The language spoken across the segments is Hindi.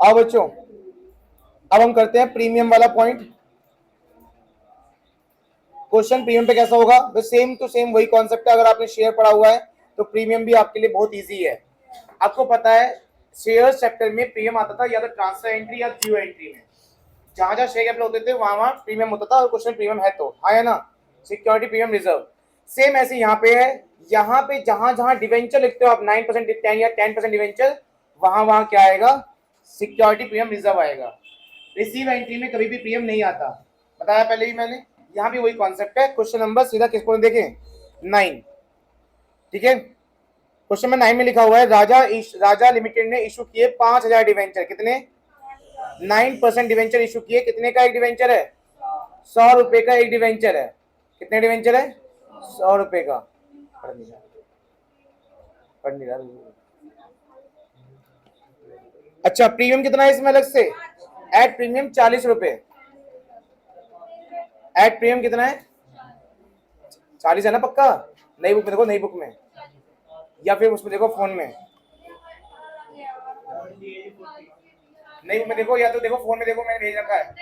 आओ बच्चों, अब हम करते हैं प्रीमियम वाला पॉइंट। क्वेश्चन प्रीमियम पे कैसा होगा? बस सेम टू सेम वही कॉन्सेप्ट है। अगर आपने शेयर पढ़ा हुआ है तो प्रीमियम भी आपके लिए बहुत इजी है। आपको पता है शेयर चैप्टर में प्रीमियम आता था या तो ट्रांसफर एंट्री या जीरो एंट्री में। जहां जहां शेयर कैपिटल होते थे वहां वहां प्रीमियम होता था, और क्वेश्चन प्रीमियम है तो हाँ है ना, सिक्योरिटी प्रीमियम रिजर्व। सेम ऐसे यहाँ पे है। यहाँ पे जहां जहां डिवेंचर लिखते हो आप 9% 10 या 10% डिवेंचर, वहां वहां क्या आएगा? सिक्योरिटी प्रीमियम रिजर्व आएगा। रिसीव एंट्री में कभी भी प्रीमियम नहीं आता, बताया पहले भी मैंने। यहाँ भी वही कॉन्सेप्ट है। क्वेश्चन नंबर सीधा किसको देखें? 9। ठीक है, क्वेश्चन नंबर 9 में लिखा हुआ है राजा लिमिटेड ने इशू किए 5000 डिवेंचर। कितने? 9% डिवेंचर इशू किए। कितने का एक डिवेंचर है? 100 रुपए का एक डिवेंचर है। कितने डिवेंचर है? 100 रुपए का। पढ़ नहीं रहा। अच्छा, प्रीमियम कितना है इसमें अलग से? एड प्रीमियम 40 रुपए। एड प्रीमियम कितना है? 40 है ना पक्का? नई बुक में देखो, नई बुक में या फिर उसमें देखो फोन में। नई बुक में देखो या तो देखो फोन में देखो, मैंने भेज रखा है।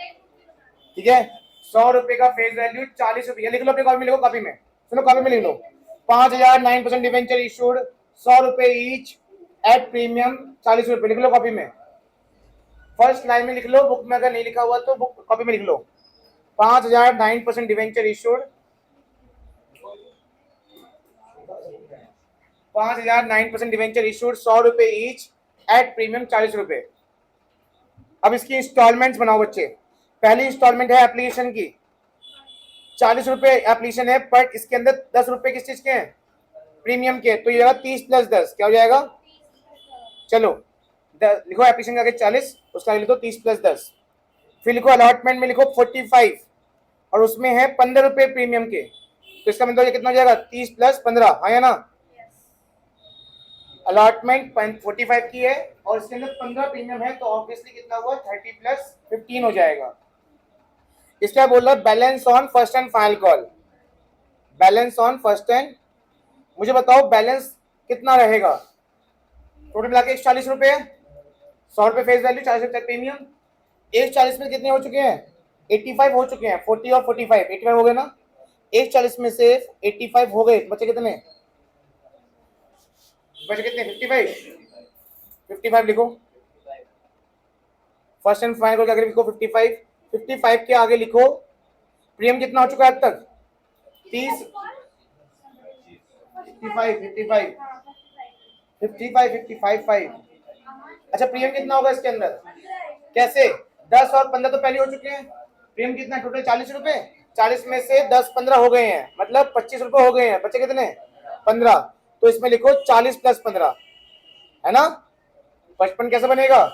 ठीक है, 100 रुपए का फेस वैल्यू 40 रुपए। लिख लो अपनी कॉपी में, लिखो कॉपी में, सुनो कॉपी में लिख लो। 5000 9% डिवेंचर इशूड 100 रुपए ईच एट प्रीमियम 40 रुपए। लिख लो कॉपी में, फर्स्ट लाइन में लिख लो। बुक में अगर नहीं लिखा हुआ तो बुक कॉपी में लिख लो। 5000 9% डिवेंचर इशूड 5000 9% डिवेंचर इशूड 100 रुपए ईच एट प्रीमियम 40 रुपए। अब इसकी इंस्टॉलमेंट्स बनाओ बच्चे। पहली इंस्टॉलमेंट है एप्लीकेशन की, 40 रुपए एप्लीकेशन है, बट इसके अंदर 10 रुपए किस चीज के हैं? प्रीमियम के। तो ये जाएगा 30 प्लस 10, क्या हो जाएगा? चलो लिखो एप्लीकेशन के आगे 40, उसका आगे लिखो 30 प्लस 10। फिर लिखो अलॉटमेंट में लिखो 45, और उसमें है 15 रुपए प्रीमियम के। तो इसका मतलब कितना हो जाएगा? 30 प्लस 15, हाँ या ना? अलॉटमेंट 45 की है और इसके अंदर 15 प्रीमियम है, तो ऑब्वियसली कितना हुआ? 30 प्लस 15 हो जाएगा। इसका बोल रहा है balance on first and final call. Balance on first and, मुझे बताओ बैलेंस कितना रहेगा? टोटल मिला के 140 रुपए है। 100 रुपए फेस वैल्यू, 40 रुपए प्रीमियम। 140 में कितने हो चुके हैं? 85 हो चुके हैं। 40 और 45 85 हो गए ना। 140 में से 85 हो गए, बचे कितने? बचे कितने? 55। 55 लिखो। फर्स्ट एंड फाइनल को आगे लिखो 55। 55 के आगे लिखो प्रीमियम कितना हो चुका है अब तक? 30। 55 55 55 55 5। अच्छा, प्रीमियम कितना होगा इसके अंदर? कैसे? 10 और 15 तो पहले हो चुके हैं। प्रीमियम कितना? टोटल 40 रुपए। 40 में से 10 15 हो गए हैं, मतलब 25 रुपए हो गए हैं। बचे कितने? 15। तो इसमें लिखो 40 प्लस 15, है ना? 55 कैसे बनेगा?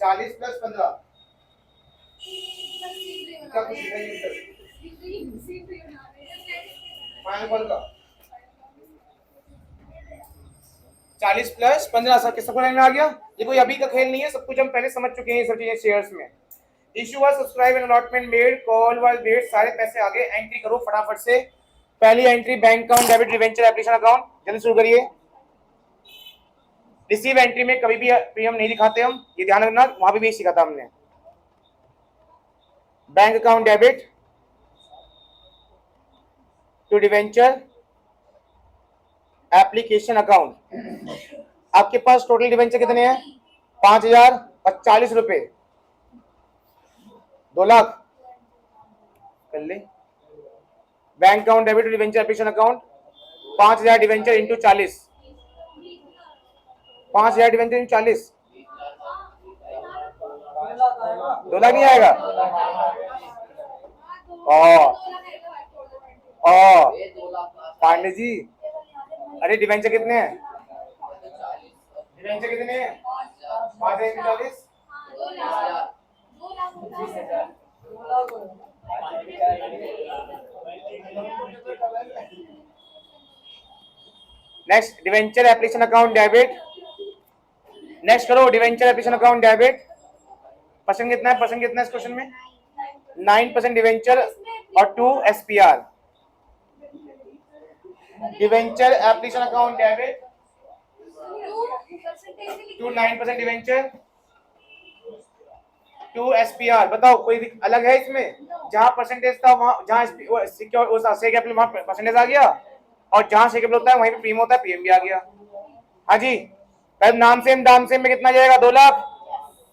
40 प्लस 15। का 40 प्लस 15 सब सबको लाइन में आ गया। ये कोई अभी का खेल नहीं है, सब कुछ हम पहले समझ चुके हैं ये सब चीजें शेयर्स में। Issue was subscribe and allotment made, call was made, सारे पैसे आ गए। एंट्री करो फटाफट से। पहली entry bank account debit debenture application account, जल्दी शुरू करिए। रिसीव एंट्री में कभी भी प्रीमियम नहीं दिखाते हम, ये ध्यान रखना, वहां भी सीखा था हमने। Bank account debit to debenture application account. आपके पास टोटल डिवेंचर कितने हैं? 5000 और 40 रुपए, 2 लाख कर ले। Bank account debit to debenture application account, 5000 debenture into 40, 5000 debenture into 40, 2 lakh नहीं आएगा? पांडे जी, अरे डिवेंचर कितने हैं? डिवेंचर कितने हैं? 5040, next debenture application account debit. Next करो debenture application account debit. Percent कितना है? परसेंट कितना है इस क्वेश्चन में? 9% डिवेंचर और 2 SPR. Debenture application account debit to 9% debenture to SPR. बताओ कोई अलग है इसमें? जहां परसेंटेज था वहां, जहां सिक्योर उस शेयर कैपिटल वहां परसेंटेज आ गया, और जहां शेयर कैपिटल होता है वहीं पे प्रीमियम होता है, प्रीमियम भी आ गया। हाँ जी, नाम सेम दाम सेम में कितना जाएगा? 2 लाख।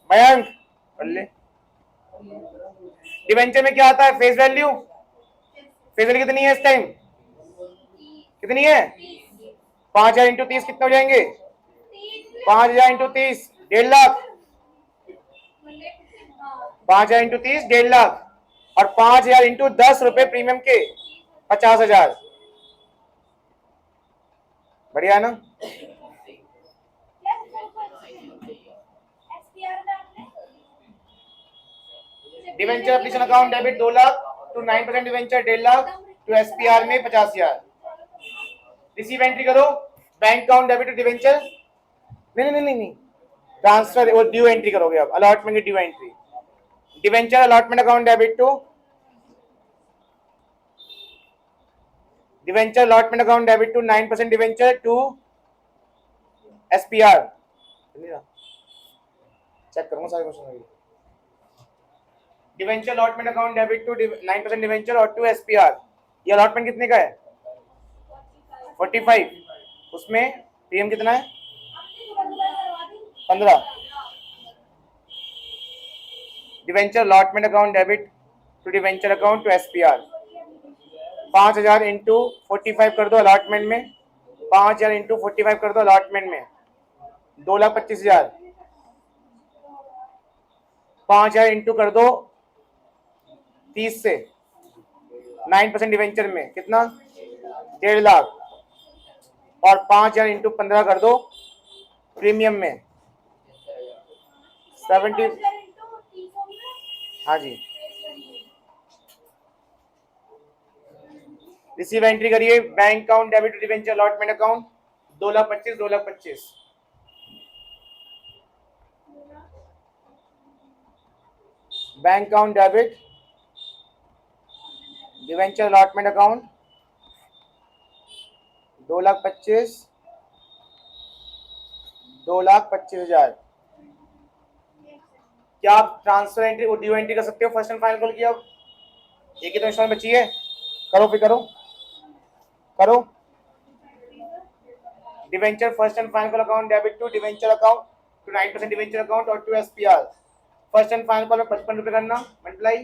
मयंक कर ले। डिवेंचर में क्या आता है? Face value. फेस वैल्यू कितनी है इस टाइम? कितनी है? 5,000 इंटू 30 कितने हो जाएंगे? 5,000 इंटू 30 1.5 लाख। 5,000 इंटू 30 1.5 लाख, और 5,000 इंटू 10 रुपए प्रीमियम के 50,000। बढ़िया है ना? Debenture application account debit 2 lakh to 9% debenture 1.5 lakh to SPR में 50,000। रिसीव एंट्री करो। Bank account debit to debenture, नहीं, ट्रांसफर और ड्यू एंट्री करोगे। अब अलॉटमेंट की due entry. Debenture allotment account debit to debenture allotment account debit to 9% debenture to SPR. Check करूंगा सारे question. Debenture allotment account debit to 9% debenture और टू एसपीआर। ये अलॉटमेंट कितने का है? 45। उसमें पीएम कितना है? 15। Debenture allotment account debit to debenture account to SPR. 5,000 into 45 कर दो अलॉटमेंट में। 5,000 इंटू 45 कर दो अलॉटमेंट में, 2,25,000। 5,000 इंटू कर दो 30 से, 9% डिवेंचर में कितना? 1.5 लाख। और 5,000 इंटू 15 कर दो प्रीमियम में 70। हाँ जी। रिसीव एंट्री करिए। Bank account debit debenture allotment account 2,25,000 2,25,000। Bank account debit debenture allotment account 2,25,000 2,25,000। क्या आप ट्रांसफर एंट्री और ड्यू एंट्री कर सकते हो फर्स्ट एंड फाइनल कॉल की? अब एक ही तो इंस्टॉलमेंट बची है, करो फिर करो। Debenture first and final call account debit to debenture account to 9% debenture account और to SPR. First and final call में 55 रुपए करना मल्टीप्लाई,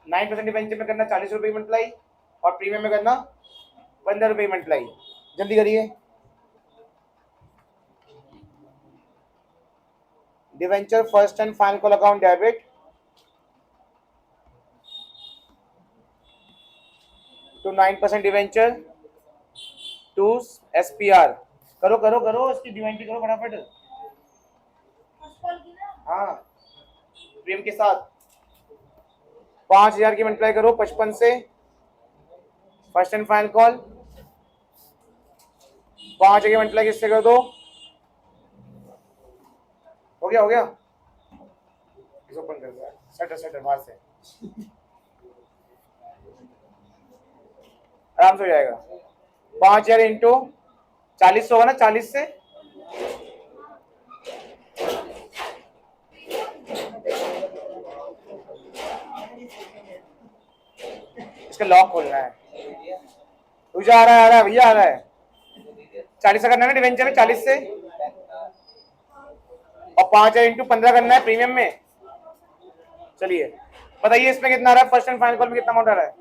9% डिवेंचर में करना 40 रुपए मल्टीप्लाई, और प्रीमियम में करना 15 रुपए मल्टीप्लाई। जल्दी करिए। Debenture first and final call account debit to 9% debenture to SPR. करो इसकी ड्यू एंट्री करो फटाफट। हाँ, प्रीमियम के साथ 5,000 की मल्टीप्लाई करो 55 से, फर्स्ट एंड फाइनल कॉल 5 की मल्टीप्लाई किससे कर दो? हो गया ओपन कर दिया। सेटर बाहर से आराम से हो जाएगा। 5,000 इंटू 40 होगा ना, 40 से इसका लॉक खोलना है। तुझे आ रहा है भैया, आ रहा है। 40 से करना है ना डिवेंचर में, 40 से, और 5,000 इंटू 15 करना है प्रीमियम में। चलिए बताइए इसमें कितना आ रहा है? फर्स्ट एंड फाइनल कॉल में कितना अमाउंट आ रहा है?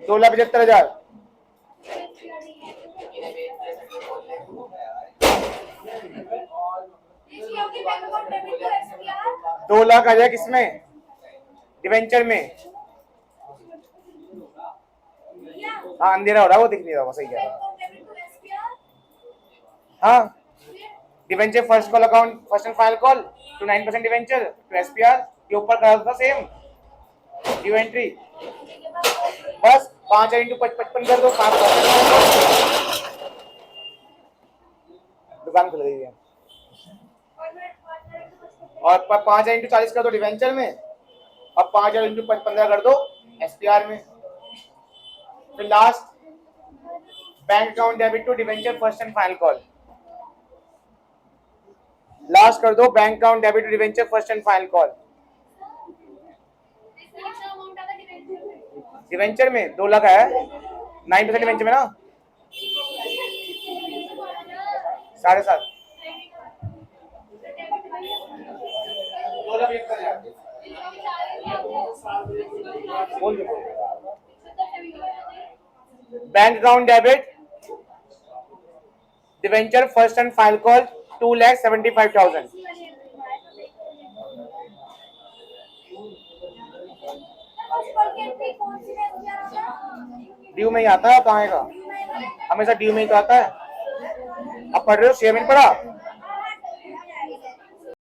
2,75,000। 2 लाख आ जाए किसमें? डिवेंचर में। हाँ अंधेरा हो रहा है, वो दिख नहीं रहा, सही कह रहा। हाँ, debenture first call account first and final call to 9% debenture to SPR के ऊपर करा था सेम ड्यू एंट्री। बस 5,000 इंटू 55 कर दो, 5%। दुकान खुल गई है। और 5,000 इंटू 40 कर दो डिवेंचर में, और 5,000 इंटू 15 कर दो एसपीआर में। फिर last bank account debit to debenture first and final call last कर दो bank account debit debenture first and final call. Debenture में 2 लाख है, 9% डिवेंचर में ना 7.5 बोल दो। Bank account debit debenture first and final call 2,75,000। Due में ही आता है, कहाँ का हमेशा ड्यू में ही तो आता है। अब पढ़ रहे हो शेयर में पढ़ा।